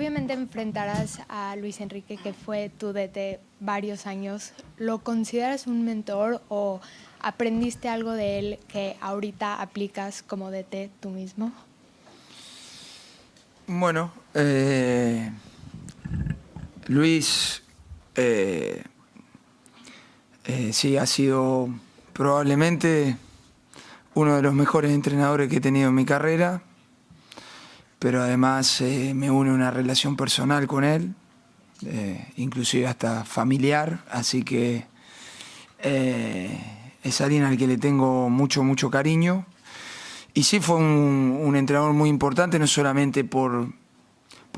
obviamente enfrentarás a Luis Enrique, que fue tu DT varios años. ¿Lo consideras un mentor o aprendiste algo de él que ahorita aplicas como DT tú mismo? Bueno, Luis sí ha sido probablemente uno de los mejores entrenadores que he tenido en mi carrera, pero además me une una relación personal con él, inclusive hasta familiar, así que es alguien al que le tengo mucho cariño. Y sí fue un entrenador muy importante, no solamente por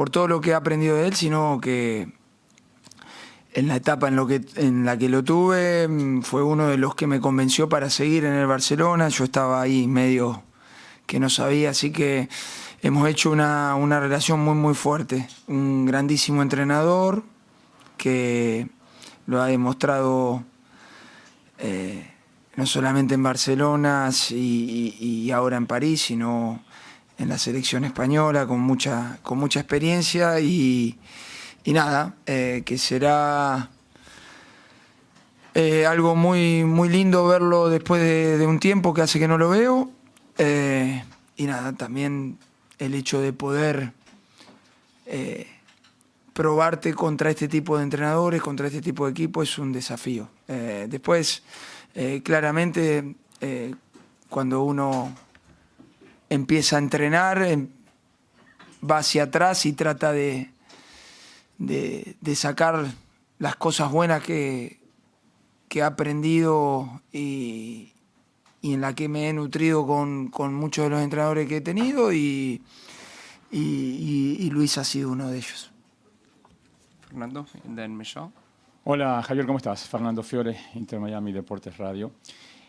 todo lo que he aprendido de él, sino que en la etapa en la que lo tuve, fue uno de los que me convenció para seguir en el Barcelona. Yo estaba ahí medio que no sabía, así que hemos hecho una relación muy fuerte. Un grandísimo entrenador que lo ha demostrado no solamente en Barcelona y ahora en París, sino en la selección española, con mucha experiencia y nada, que será algo muy lindo verlo después de un tiempo que hace que no lo veo. Y nada, también el hecho de poder probarte contra este tipo de entrenadores, contra este tipo de equipos, es un desafío. Después, claramente, cuando uno empieza a entrenar, va hacia atrás y trata de sacar las cosas buenas que he aprendido y en la que me he nutrido con muchos de los entrenadores que he tenido y Luis ha sido uno de ellos. Fernando, and then Michelle. Hola Javier, ¿cómo estás? Fernando Fiore, Inter Miami Deportes Radio.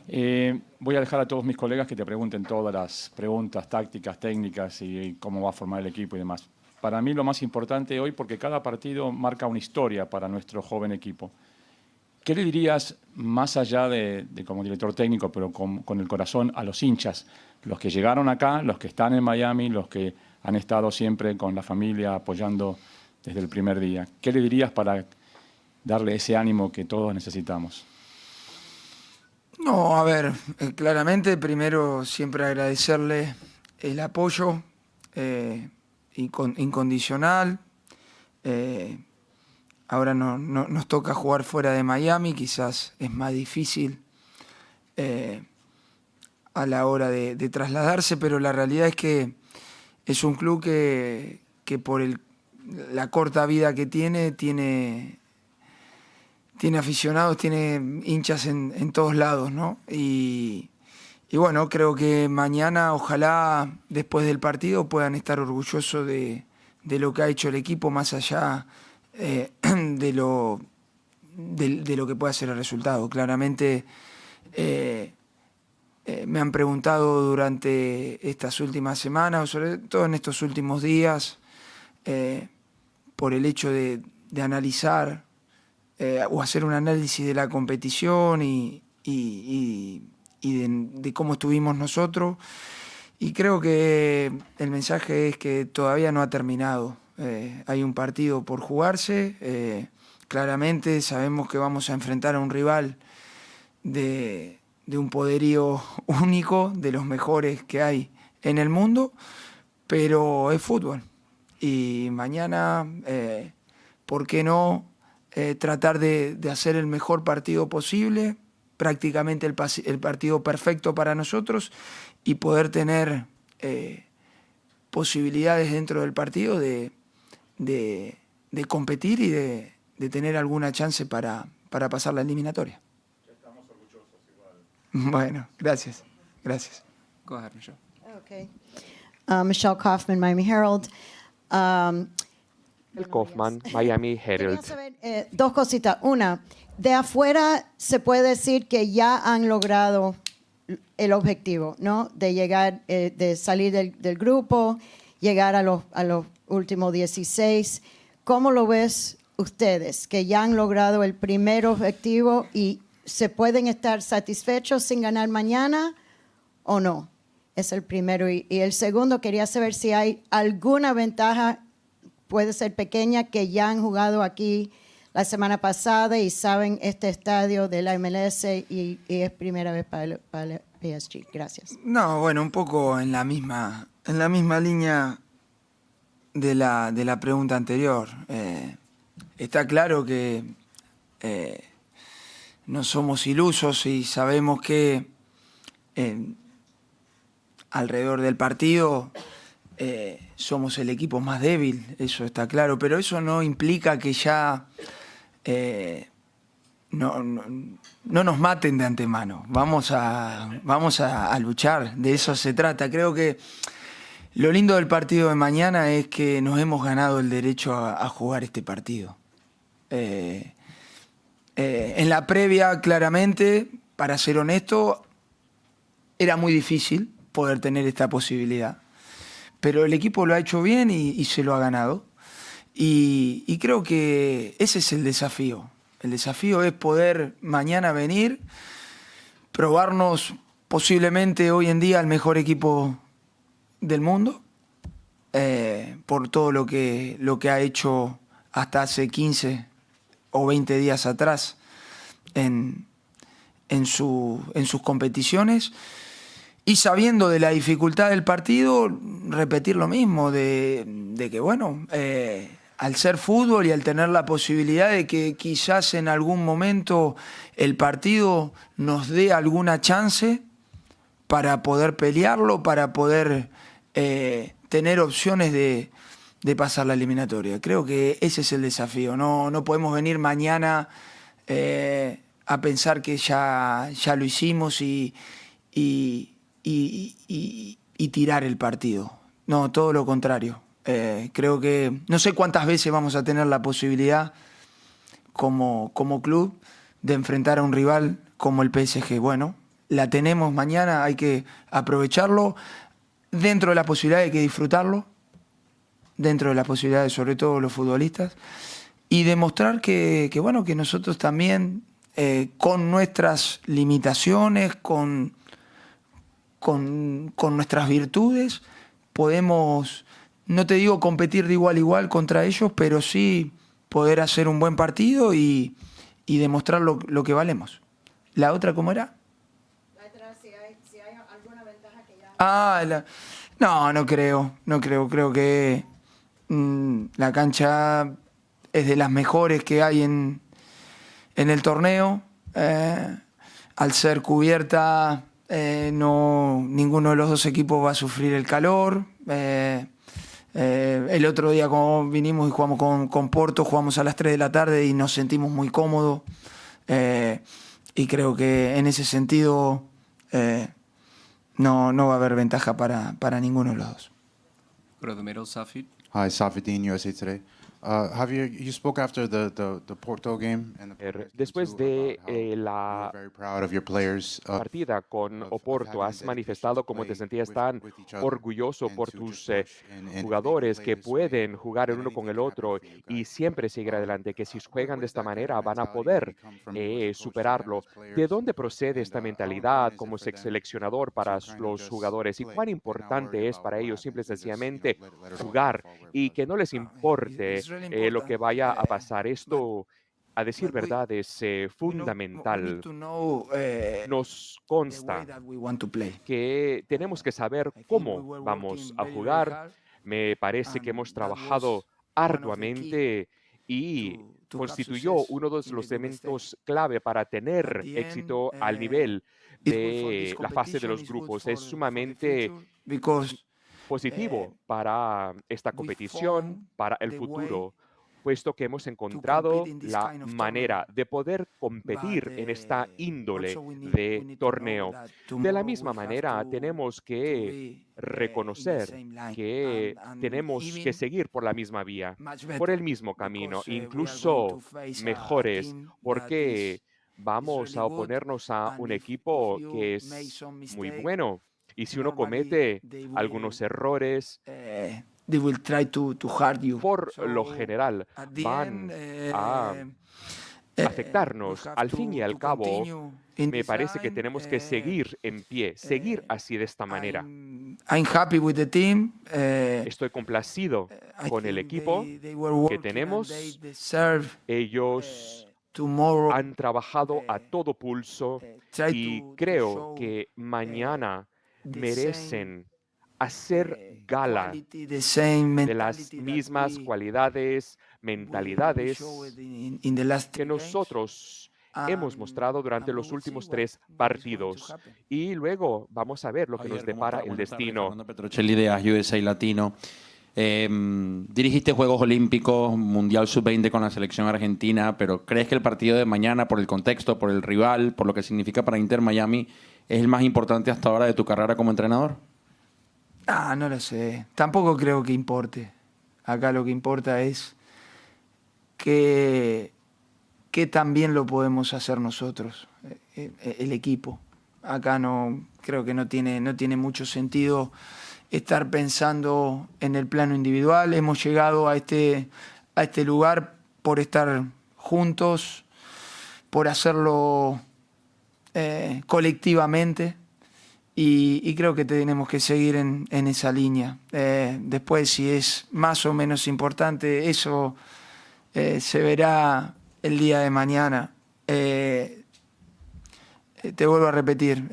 Voy a dejar a todos mis colegas que te pregunten todas las preguntas tácticas, técnicas y cómo va a formar el equipo y demás. Para mí lo más importante hoy, porque cada partido marca una historia para nuestro joven equipo. ¿Qué le dirías, más allá de como director técnico, pero con el corazón, a los hinchas? Los que llegaron acá, los que están en Miami, los que han estado siempre con la familia apoyando desde el primer día. ¿Qué le dirías para darle ese ánimo que todos necesitamos? No, a ver, claramente primero siempre agradecerle el apoyo incondicional. Ahora nos toca jugar fuera de Miami, quizás es más difícil a la hora de trasladarse, pero la realidad es que es un club que por la corta vida que tiene aficionados, tiene hinchas en todos lados, ¿no? Y bueno, creo que mañana, ojalá, después del partido, puedan estar orgullosos de lo que ha hecho el equipo, más allá de lo que pueda ser el resultado. Claramente me han preguntado durante estas últimas semanas, o sobre todo en estos últimos días, por el hecho de analizar o hacer un análisis de la competición y de cómo estuvimos nosotros. Y creo que el mensaje es que todavía no ha terminado. Hay un partido por jugarse. Claramente sabemos que vamos a enfrentar a un rival de un poderío único, de los mejores que hay en el mundo, pero es fútbol. Y mañana, ¿por qué no tratar de hacer el mejor partido posible? Prácticamente el partido perfecto para nosotros y poder tener posibilidades dentro del partido de competir y de tener alguna chance para pasar la eliminatoria. Estamos orgullosos igual. Bueno, gracias. Go ahead, Michelle. Okay. Michelle Kaufman, Miami Herald. Kaufman, Miami Quería Herald. saber dos cositas. Una, de afuera se puede decir que ya han logrado el objetivo, ¿no? De llegar, de salir del grupo, llegar a los últimos 16. ¿Cómo lo ves ustedes? Que ya han logrado el primer objetivo y se pueden estar satisfechos sin ganar mañana o no. Es el primero. Y el segundo, quería saber si hay alguna ventaja puede ser pequeña, que ya han jugado aquí la semana pasada y saben este estadio de la MLS y es primera vez para el PSG? Gracias. No, bueno, un poco en la misma línea de la pregunta anterior. Está claro que no somos ilusos y sabemos que alrededor del partido somos el equipo más débil, eso está claro, pero eso no implica que ya no nos maten de antemano. Vamos a luchar, de eso se trata. Creo que lo lindo del partido de mañana es que nos hemos ganado el derecho a jugar este partido. En la previa, claramente, para ser honesto, era muy difícil poder tener esta posibilidad. Pero el equipo lo ha hecho bien y se lo ha ganado. Y creo que ese es el desafío. El desafío es poder mañana venir, probarnos posiblemente hoy en día el mejor equipo del mundo, por todo lo que ha hecho hasta hace 15 o 20 días atrás en sus competiciones, y sabiendo de la dificultad del partido, repetir lo mismo, de que bueno, al ser fútbol y al tener la posibilidad de que quizás en algún momento el partido nos dé alguna chance para poder pelearlo, para poder tener opciones de pasar la eliminatoria. Creo que ese es el desafío. No podemos venir mañana a pensar que ya lo hicimos y tirar el partido. No, todo lo contrario. Creo que no sé cuántas veces vamos a tener la posibilidad como club de enfrentar a un rival como el PSG. Bueno, la tenemos mañana, hay que aprovecharlo, dentro de la posibilidad hay que disfrutarlo, dentro de las posibilidades, sobre todo los futbolistas, y demostrar que bueno, que nosotros también, con nuestras limitaciones, con nuestras virtudes, podemos, no te digo competir de igual a igual contra ellos, pero sí poder hacer un buen partido y demostrar lo que valemos. ¿La otra cómo era? Si hay alguna ventaja que ya... No creo. Creo que la cancha es de las mejores que hay en el torneo. Al ser cubierta, ninguno de los dos equipos va a sufrir el calor. El otro día, como vinimos y jugamos con Porto, jugamos a las 3 de la tarde y nos sentimos muy cómodos. Y creo que en ese sentido no va a haber ventaja para ninguno de los dos. Go to the middle, Safid. Hi, Safidin, USA Today. Javier, you spoke after the Porto game and the Después de la very proud of your players. partida con Oporto, has manifestado cómo te sentías tan orgulloso por tus jugadores que pueden jugar el uno con el otro y siempre seguir adelante, que si juegan de esta manera van a poder superarlo. ¿De dónde procede esta mentalidad como seleccionador para los jugadores y cuán importante es para ellos simple y sencillamente jugar y que no les importe lo que vaya a pasar? Esto, a decir verdad, es fundamental. Nos consta que tenemos que saber cómo vamos a jugar. Me parece que hemos trabajado arduamente y constituyó uno de los elementos clave para tener éxito al nivel de la fase de los grupos. Es sumamente positivo para esta competición, para el futuro, puesto que hemos encontrado la manera de poder competir en esta índole de torneo. De la misma manera, tenemos que reconocer que tenemos que seguir por la misma vía, por el mismo camino, incluso mejores, porque vamos a oponernos a un equipo que es muy bueno. Y si uno comete algunos errores, por lo general van a afectarnos. Al fin y al cabo, me parece que tenemos que seguir en pie, seguir así de esta manera. I'm happy with the team. Estoy complacido I con el think equipo they were que working and tenemos. they deserve Ellos tomorrow han trabajado a todo pulso try y to creo show que mañana the merecen hacer gala quality, the same de las mentality that mismas cualidades, we mentalidades showed in the last que 3 games. nosotros hemos mostrado durante And we los will see últimos what 3 is going to partidos. happen. Y luego vamos a ver lo que nos Javier, ¿cómo depara estás? el Buenas tardes, destino. Fernando Petrocelli de AS USA Latino. Dirigiste Juegos Olímpicos, Mundial Sub-20 con la selección argentina, pero ¿crees que el partido de mañana, por el contexto, por el rival, por lo que significa para Inter Miami, es el más importante hasta ahora de tu carrera como entrenador? No lo sé. Tampoco creo que importe. Acá lo que importa es que también lo podemos hacer nosotros, el equipo. Acá no creo que no tiene mucho sentido estar pensando en el plano individual. Hemos llegado a este lugar por estar juntos, por hacerlo colectivamente, y creo que tenemos que seguir en esa línea. Después, si es más o menos importante, eso se verá el día de mañana. Te vuelvo a repetir,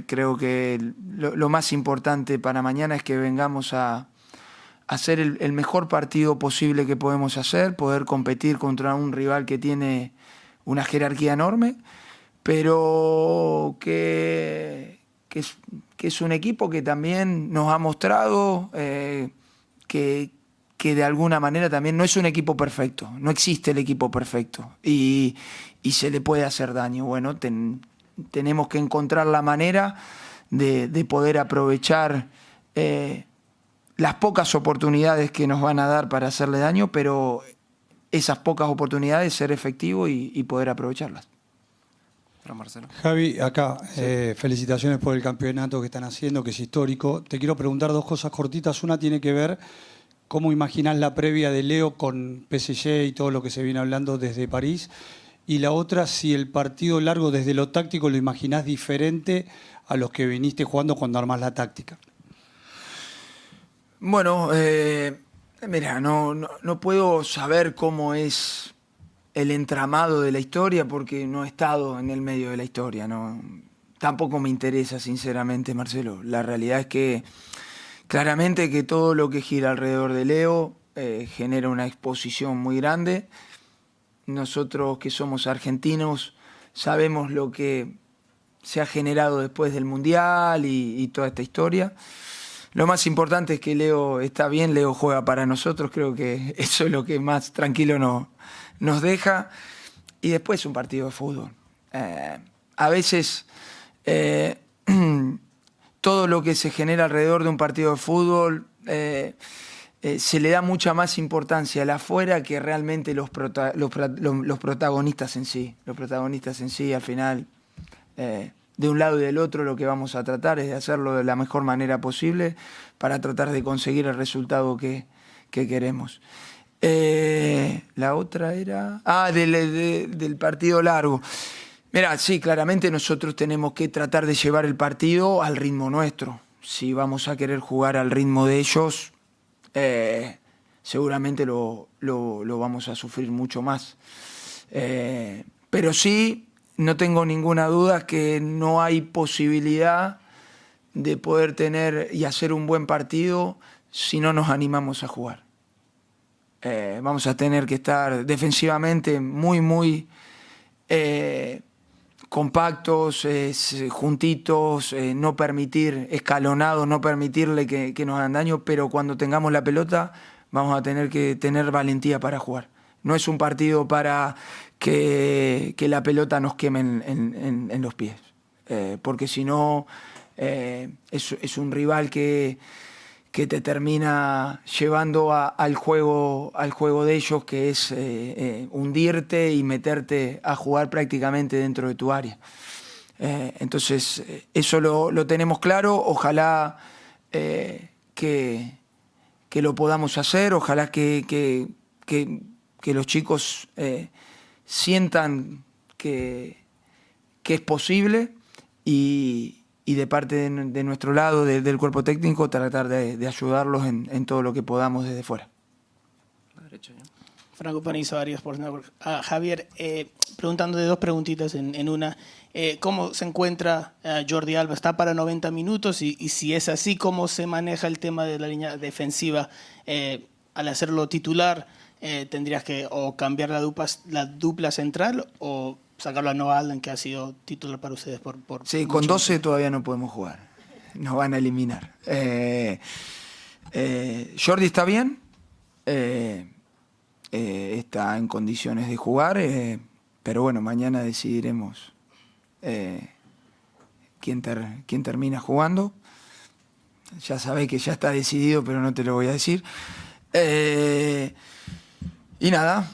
creo que lo más importante para mañana es que vengamos a hacer el mejor partido posible que podemos hacer, poder competir contra un rival que tiene una jerarquía enorme, pero que es un equipo que también nos ha mostrado que de alguna manera también no es un equipo perfecto, no existe el equipo perfecto y se le puede hacer daño. Bueno, tenemos que encontrar la manera de poder aprovechar las pocas oportunidades que nos van a dar para hacerle daño, pero esas pocas oportunidades ser efectivo y poder aprovecharlas. Para Marcelo. Javi, acá, felicitaciones por el campeonato que están haciendo, que es histórico. Te quiero preguntar 2 cosas cortitas. Una tiene que ver cómo imaginás la previa de Leo con PSG y todo lo que se viene hablando desde París. Y la otra, si el partido largo desde lo táctico lo imaginás diferente a los que viniste jugando cuando armás la táctica. Bueno, mira, no puedo saber cómo es el entramado de la historia porque no he estado en el medio de la historia. Tampoco me interesa, sinceramente, Marcelo. La realidad es que claramente que todo lo que gira alrededor de Leo genera una exposición muy grande. Nosotros que somos argentinos sabemos lo que se ha generado después del Mundial y toda esta historia. Lo más importante es que Leo está bien, Leo juega para nosotros, creo que eso es lo que más tranquilo nos deja. Y después un partido de fútbol. A veces todo lo que se genera alrededor de un partido de fútbol se le da mucha más importancia al afuera que realmente los protagonistas en sí. Los protagonistas en sí, al final, de un lado y del otro, lo que vamos a tratar es de hacerlo de la mejor manera posible para tratar de conseguir el resultado que queremos. La otra era... del partido largo. Mira, sí, claramente nosotros tenemos que tratar de llevar el partido al ritmo nuestro. Si vamos a querer jugar al ritmo de ellos, seguramente lo vamos a sufrir mucho más. Pero sí, no tengo ninguna duda que no hay posibilidad de poder tener y hacer un buen partido si no nos animamos a jugar. Vamos a tener que estar defensivamente muy compactos, juntitos, no permitir escalonados, no permitirle que nos hagan daño, pero cuando tengamos la pelota vamos a tener que tener valentía para jugar. No es un partido para que la pelota nos queme en los pies, porque si no es un rival que te termina llevando al juego de ellos, que es hundirte y meterte a jugar prácticamente dentro de tu área. Entonces, eso lo tenemos claro. Ojalá que lo podamos hacer, ojalá que los chicos sientan que es posible y de parte de nuestro lado, del cuerpo técnico, tratar de ayudarlos en todo lo que podamos desde fuera. A la derecha, ya. Franco Panizo, Arias Sports Network. Javier, preguntando de dos preguntitas en una. ¿Cómo se encuentra Jordi Alba? ¿Está para 90 minutos? Y si es así, ¿cómo se maneja el tema de la línea defensiva? Al hacerlo titular, ¿tendrías que o cambiar la dupla central o sacarlo a Noah Allen, que ha sido titular para ustedes por Sí, mucho con 12 tiempo? todavía no podemos jugar. Nos van a eliminar. Jordi está bien. Está en condiciones de jugar. Pero bueno, mañana decidiremos quién termina jugando. Ya sabés que ya está decidido, pero no te lo voy a decir. Y nada,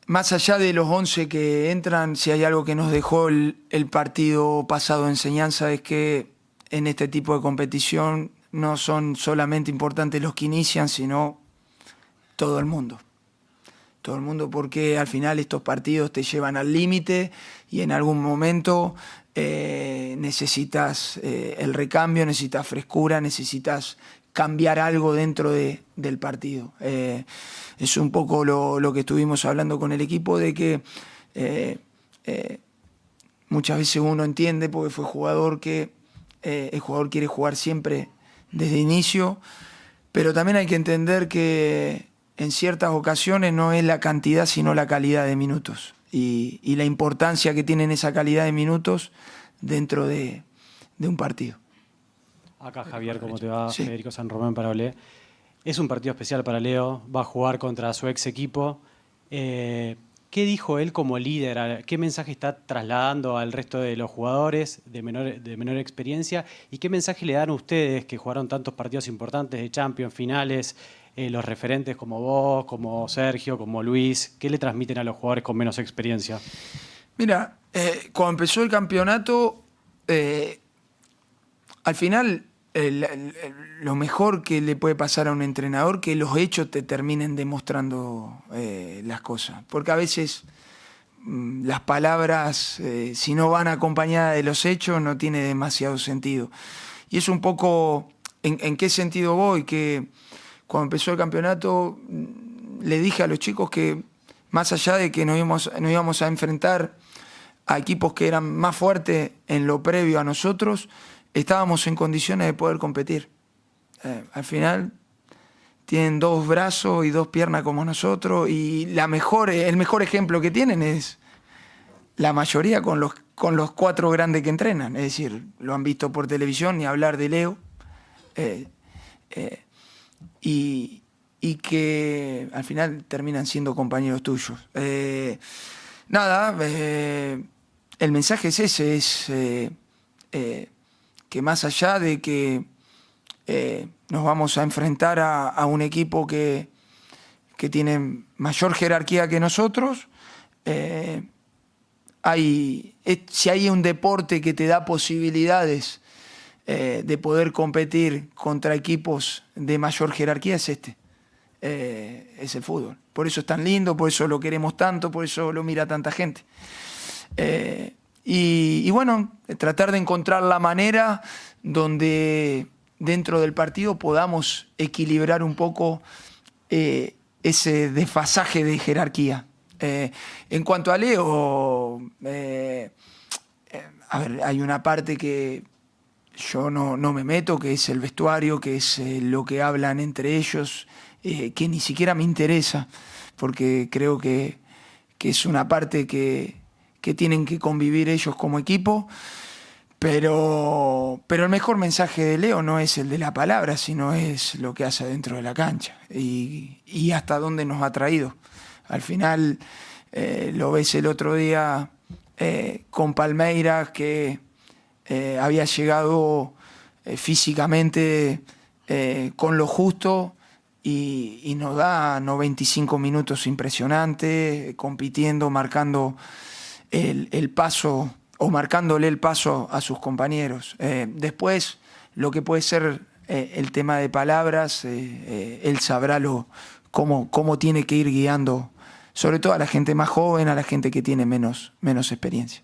más allá de los 11 que entran, si hay algo que nos dejó el partido pasado de enseñanza es que en este tipo de competición no son solamente importantes los que inician, sino todo el mundo. Todo el mundo, porque al final estos partidos te llevan al límite y en algún momento necesitas el recambio, necesitas frescura, necesitas cambiar algo dentro del partido. Es un poco lo que estuvimos hablando con el equipo, de que muchas veces uno entiende, porque fue jugador, que el jugador quiere jugar siempre desde inicio, pero también hay que entender que en ciertas ocasiones no es la cantidad sino la calidad de minutos y la importancia que tienen esa calidad de minutos dentro de un partido. Acá Javier, ¿cómo te va? Sí. Federico San Román para Olé. Es un partido especial para Leo, va a jugar contra su ex equipo. ¿Qué dijo él como líder? ¿Qué mensaje está trasladando al resto de los jugadores de menor experiencia? ¿Y qué mensaje le dan a ustedes que jugaron tantos partidos importantes de Champions, finales, los referentes como vos, como Sergio, como Luis? ¿Qué le transmiten a los jugadores con menos experiencia? Mira, cuando empezó el campeonato, al final lo mejor que le puede pasar a un entrenador, que los hechos te terminen demostrando las cosas. Porque a veces las palabras, si no van acompañadas de los hechos, no tiene demasiado sentido. Y es un poco en qué sentido voy, que cuando empezó el campeonato le dije a los chicos que más allá de que nos íbamos a enfrentar a equipos que eran más fuertes en lo previo a nosotros, estábamos en condiciones de poder competir. Al final tienen 2 brazos y 2 piernas como nosotros, y el mejor ejemplo que tienen es la mayoría con los 4 grandes que entrenan. Es decir, lo han visto por televisión, ni hablar de Leo. Y que al final terminan siendo compañeros tuyos. El mensaje es ese, que más allá de que nos vamos a enfrentar a un equipo que tiene mayor jerarquía que nosotros, si hay un deporte que te da posibilidades de poder competir contra equipos de mayor jerarquía, es este. Es el fútbol. Por eso es tan lindo, por eso lo queremos tanto, por eso lo mira tanta gente. Y bueno, tratar de encontrar la manera donde dentro del partido podamos equilibrar un poco ese desfasaje de jerarquía. En cuanto a Leo, hay una parte que yo no me meto, que es el vestuario, que es lo que hablan entre ellos, que ni siquiera me interesa, porque creo que es una parte que tienen que convivir ellos como equipo, pero el mejor mensaje de Leo no es el de la palabra, sino es lo que hace dentro de la cancha y hasta dónde nos ha traído. Al final lo ves el otro día con Palmeiras, que había llegado físicamente con lo justo y nos da 95 minutos impresionantes, compitiendo, marcando el paso o marcándole el paso a sus compañeros. Después, lo que puede ser el tema de palabras, él sabrá cómo tiene que ir guiando sobre todo a la gente más joven, a la gente que tiene menos experiencia.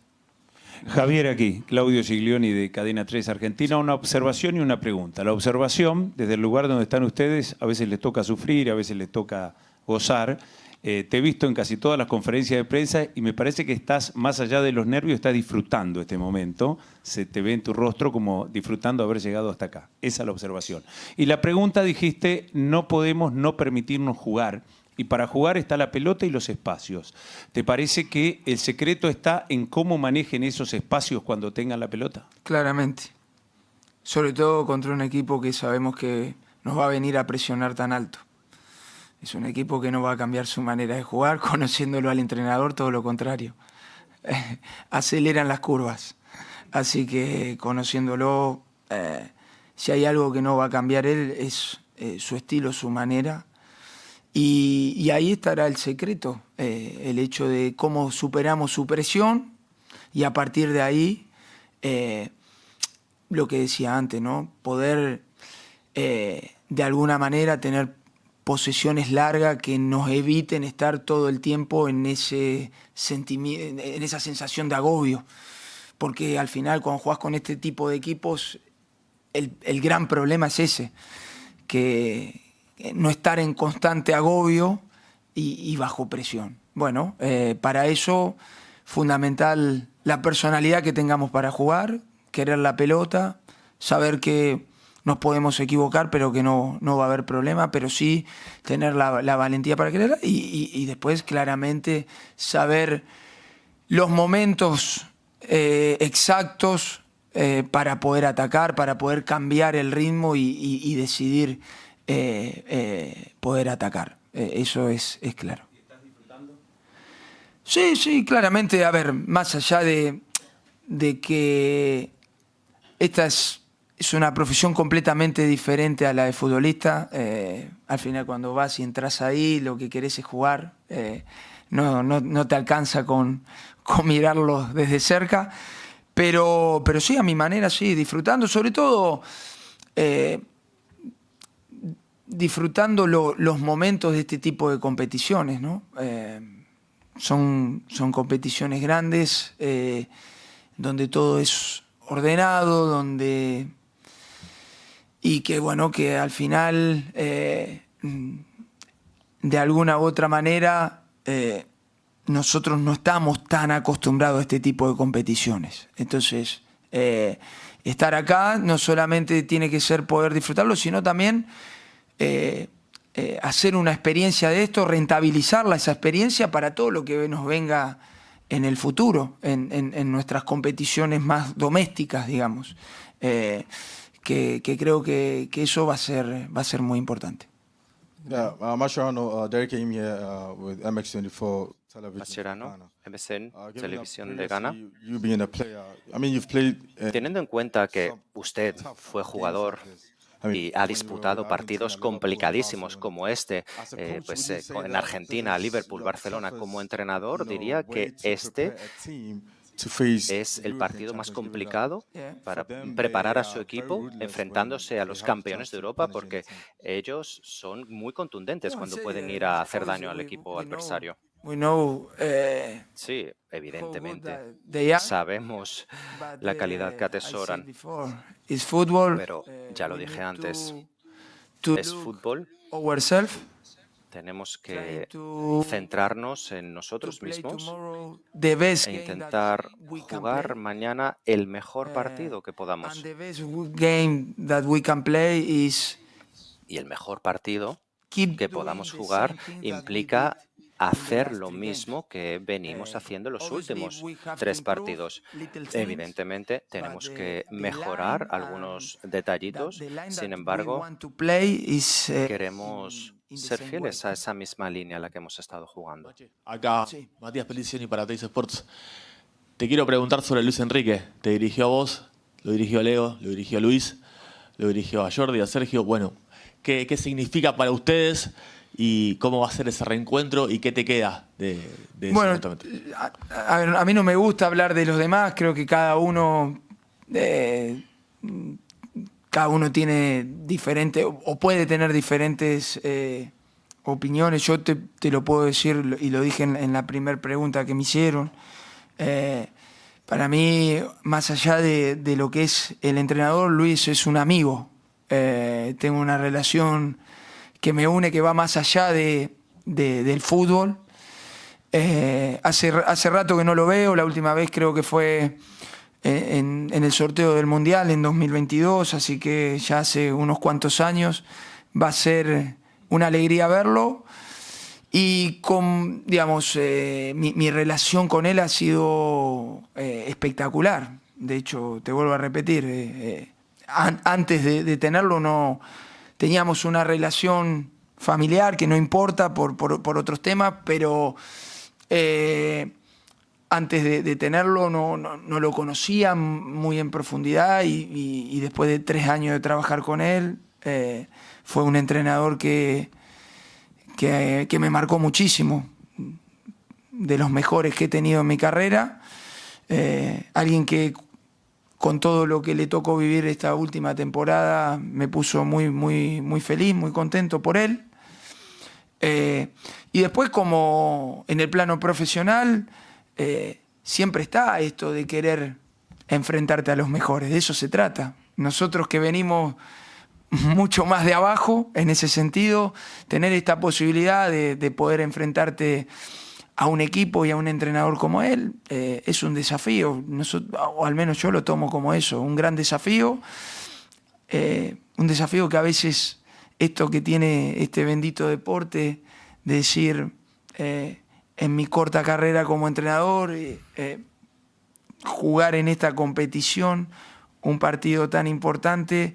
Javier aquí, Claudio Giglioni de Cadena 3 Argentina, una observación y una pregunta. La observación, desde el lugar donde están ustedes, a veces les toca sufrir, a veces les toca gozar. Te he visto en casi todas las conferencias de prensa y me parece que estás, más allá de los nervios, estás disfrutando este momento. Se te ve en tu rostro como disfrutando haber llegado hasta acá. Esa es la observación. Y la pregunta, dijiste, no podemos no permitirnos jugar. Y para jugar está la pelota y los espacios. ¿Te parece que el secreto está en cómo manejen esos espacios cuando tengan la pelota? Claramente. Sobre todo contra un equipo que sabemos que nos va a venir a presionar tan alto. Es un equipo que no va a cambiar su manera de jugar, conociéndolo al entrenador, todo lo contrario. Aceleran las curvas. Así que conociéndolo, si hay algo que no va a cambiar él, es su estilo, su manera. Y ahí estará el secreto, el hecho de cómo superamos su presión y a partir de ahí, lo que decía antes, ¿no? Poder de alguna manera tener posesiones largas que nos eviten estar todo el tiempo en ese sentimiento, en esa sensación de agobio. Porque al final cuando jugás con este tipo de equipos, el gran problema es ese, que no estar en constante agobio y bajo presión. Bueno, para eso fundamental la personalidad que tengamos para jugar, querer la pelota, saber que nos podemos equivocar pero que no va a haber problema, pero sí tener la valentía para quererla y después claramente saber los momentos exactos para poder atacar, para poder cambiar el ritmo y decidir poder atacar. Eso es claro. ¿Estás disfrutando? Sí, claramente. A ver, más allá de que esta es una profesión completamente diferente a la de futbolista. Al final cuando vas y entras ahí, lo que querés es jugar. No te alcanza con mirarlos desde cerca. Pero sí, a mi manera, sí, disfrutando. Sobre todo disfrutando los momentos de este tipo de competiciones, ¿no? Son competiciones grandes, donde todo es ordenado, y que bueno, que al final de alguna u otra manera nosotros no estamos tan acostumbrados a este tipo de competiciones. Entonces, estar acá no solamente tiene que ser poder disfrutarlo, sino también hacer una experiencia de esto, rentabilizarla, esa experiencia para todo lo que nos venga en el futuro, en nuestras competiciones más domésticas, digamos. Que creo que eso va a ser muy importante. Mascherano, Derek came here with MX24 television. Mascherano, MSN, televisión de Ghana. You being a player, I mean, you've played. Teniendo en cuenta que usted fue jugador y ha disputado partidos complicadísimos como este, en Argentina, Liverpool, Barcelona, como entrenador, diría que este es el partido más complicado para preparar a su equipo enfrentándose a los campeones de Europa, porque ellos son muy contundentes cuando pueden ir a hacer daño al equipo adversario. Sí, evidentemente. Sabemos la calidad que atesoran. Pero ya lo dije antes, es fútbol. Tenemos que centrarnos en nosotros mismos e intentar jugar mañana el mejor partido que podamos. Y el mejor partido que podamos jugar implica hacer lo mismo que venimos haciendo los últimos 3 partidos. Evidentemente, tenemos que mejorar algunos detallitos. Sin embargo, queremos ser fieles a esa misma línea a la que hemos estado jugando. Acá, Matías Pelicioni para Teis Sports. Te quiero preguntar sobre Luis Enrique. Te dirigió a vos, lo dirigió a Leo, lo dirigió a Luis, lo dirigió a Jordi, a Sergio. Bueno, ¿qué significa para ustedes y cómo va a ser ese reencuentro y qué te queda de ese momento? A mí no me gusta hablar de los demás. Creo que cada uno tiene diferentes o puede tener diferentes opiniones. Yo te lo puedo decir, y lo dije en la primera pregunta que me hicieron. Para mí, más allá de lo que es el entrenador, Luis es un amigo. Tengo una relación que me une, que va más allá del fútbol. Hace rato que no lo veo. La última vez creo que fue en el sorteo del Mundial en 2022, así que ya hace unos cuantos años. Va a ser una alegría verlo. Y digamos, mi relación con él ha sido espectacular. De hecho, te vuelvo a repetir, antes de tenerlo no teníamos una relación familiar que no importa por otros temas, pero antes de tenerlo no lo conocía muy en profundidad y después de 3 años de trabajar con él, fue un entrenador que me marcó muchísimo, de los mejores que he tenido en mi carrera, alguien que con todo lo que le tocó vivir esta última temporada me puso muy feliz, muy contento por él. Y después, como en el plano profesional, siempre está esto de querer enfrentarte a los mejores, de eso se trata. Nosotros que venimos mucho más de abajo, en ese sentido, tener esta posibilidad de poder enfrentarte a un equipo y a un entrenador como él, es un desafío, o al menos yo lo tomo como eso, un gran desafío, un desafío que a veces esto que tiene este bendito deporte, de decir, en mi corta carrera como entrenador, jugar en esta competición un partido tan importante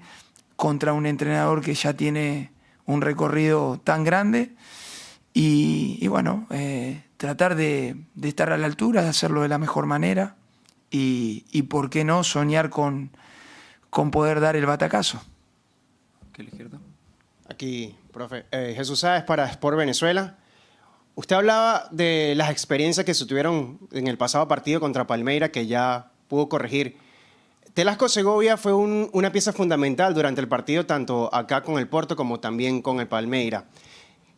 contra un entrenador que ya tiene un recorrido tan grande y bueno, tratar de estar a la altura, de hacerlo de la mejor manera y por qué no soñar con poder dar el batacazo. Aquí a la izquierda. Aquí, profe. Jesús Sáez para Sport Venezuela. Usted hablaba de las experiencias que se tuvieron en el pasado partido contra Palmeiras que ya pudo corregir. Telasco Segovia fue una pieza fundamental durante el partido, tanto acá con el Porto como también con el Palmeiras.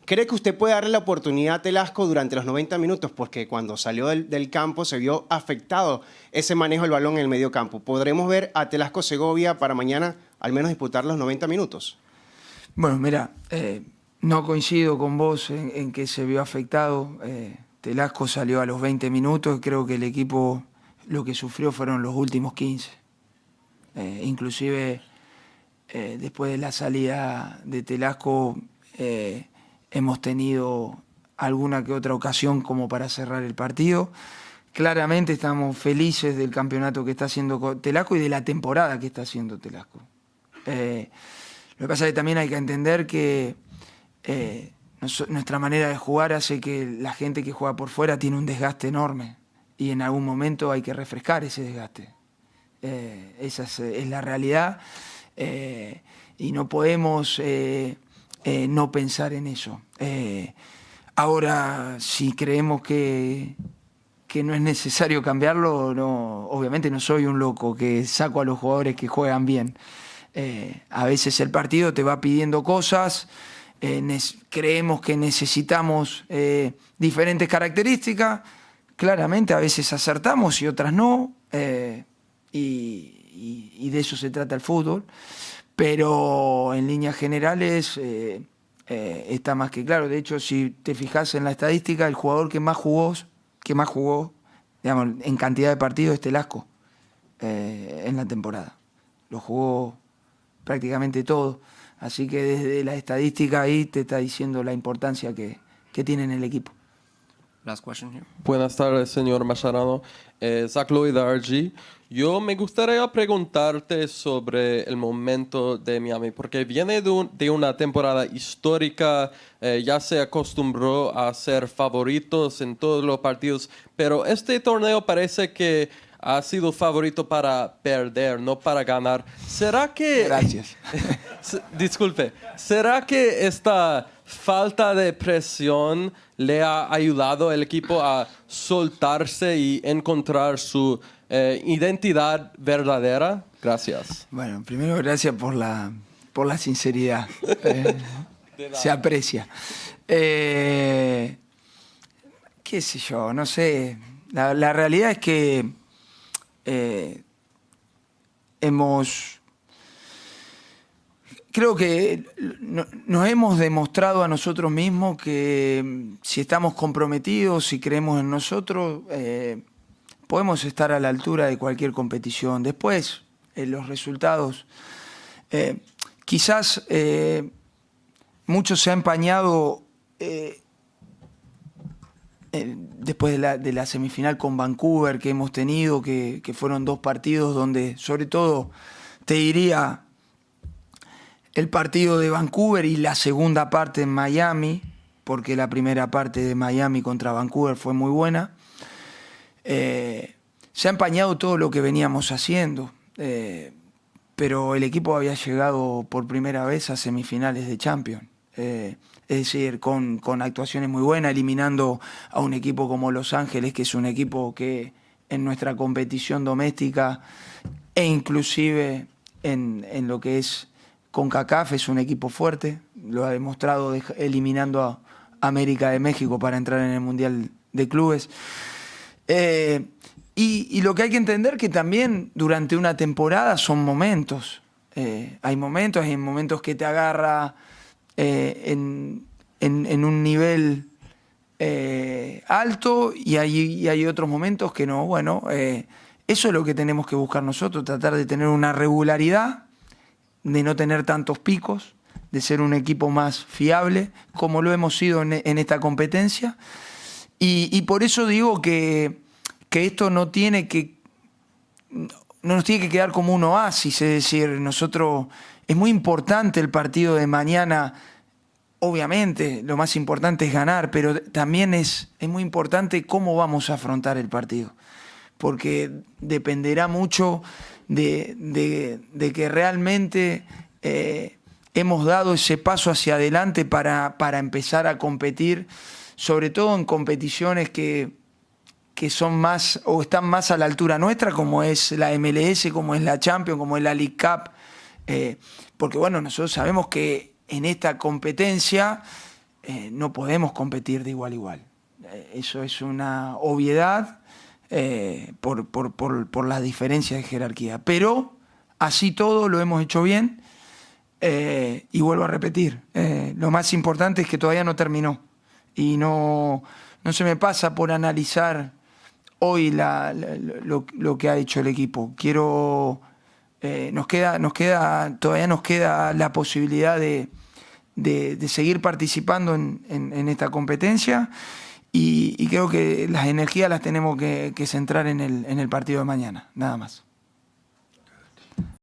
¿Cree que usted puede darle la oportunidad a Telasco durante los 90 minutos? Porque cuando salió del campo se vio afectado ese manejo del balón en el medio campo. ¿Podremos ver a Telasco Segovia para mañana al menos disputar los 90 minutos? Bueno, mira, no coincido con vos en que se vio afectado. Telasco salió a los 20 minutos. Creo que el equipo lo que sufrió fueron los últimos 15. Inclusive después de la salida de Telasco hemos tenido alguna que otra ocasión como para cerrar el partido. Claramente estamos felices del campeonato que está haciendo Telasco y de la temporada que está haciendo Telasco. Lo que pasa es que también hay que entender que nuestra manera de jugar hace que la gente que juega por fuera tiene un desgaste enorme y en algún momento hay que refrescar ese desgaste. Esa es la realidad y no podemos no pensar en eso. Ahora, si creemos que no es necesario cambiarlo, obviamente no soy un loco que saco a los jugadores que juegan bien. A veces el partido te va pidiendo cosas, creemos que necesitamos diferentes características, claramente a veces acertamos y otras no. Y de eso se trata el fútbol, pero en líneas generales está más que claro. De hecho, si te fijas en la estadística, el jugador que más jugó digamos, en cantidad de partidos es Telasco en la temporada. Lo jugó prácticamente todo, así que desde la estadística ahí te está diciendo la importancia que tiene en el equipo. Last question here. Buenas tardes, señor Mascherano. Zach Lloyd, RG. Yo me gustaría preguntarte sobre el momento de Miami, porque viene de una temporada histórica, ya se acostumbró a ser favoritos en todos los partidos, pero este torneo parece que ha sido favorito para perder, no para ganar. ¿Será que... Gracias. Disculpe. ¿Será que esta falta de presión le ha ayudado al equipo a soltarse y encontrar su identidad verdadera? Gracias. Bueno, primero gracias por la sinceridad. Se aprecia. qué sé yo, no sé. La realidad es que creo que nos hemos demostrado a nosotros mismos que si estamos comprometidos, si creemos en nosotros, podemos estar a la altura de cualquier competición. Después, los resultados, quizás mucho se ha empañado después de la semifinal con Vancouver que hemos tenido, que fueron 2 partidos donde, sobre todo, te diría, el partido de Vancouver y la segunda parte en Miami, porque la primera parte de Miami contra Vancouver fue muy buena. Se ha empañado todo lo que veníamos haciendo, pero el equipo había llegado por primera vez a semifinales de Champions. Es decir, con actuaciones muy buenas, eliminando a un equipo como Los Ángeles, que es un equipo que en nuestra competición doméstica e inclusive en lo que es CONCACAF es un equipo fuerte, lo ha demostrado eliminando a América de México para entrar en el Mundial de Clubes. Y lo que hay que entender que también durante una temporada son momentos. Hay momentos que te agarra en un nivel alto y hay otros momentos que no. Bueno, eso es lo que tenemos que buscar nosotros, tratar de tener una regularidad, de no tener tantos picos, de ser un equipo más fiable, como lo hemos sido en esta competencia. Y por eso digo que esto no nos tiene que quedar como un oasis, es decir, es muy importante el partido de mañana. Obviamente, lo más importante es ganar, pero también es muy importante cómo vamos a afrontar el partido, porque dependerá mucho de que realmente hemos dado ese paso hacia adelante para empezar a competir, sobre todo en competiciones que son más o están más a la altura nuestra, como es la MLS, como es la Champions, como es la League Cup, porque bueno, nosotros sabemos que en esta competencia no podemos competir de igual a igual. Eso es una obviedad por las diferencias de jerarquía. Pero así todo lo hemos hecho bien y vuelvo a repetir, lo más importante es que todavía no terminó y no se me pasa por analizar hoy lo que ha hecho el equipo. Todavía nos queda la posibilidad de seguir participando en esta competencia y creo que las energías las tenemos que centrar en el partido de mañana, nada más.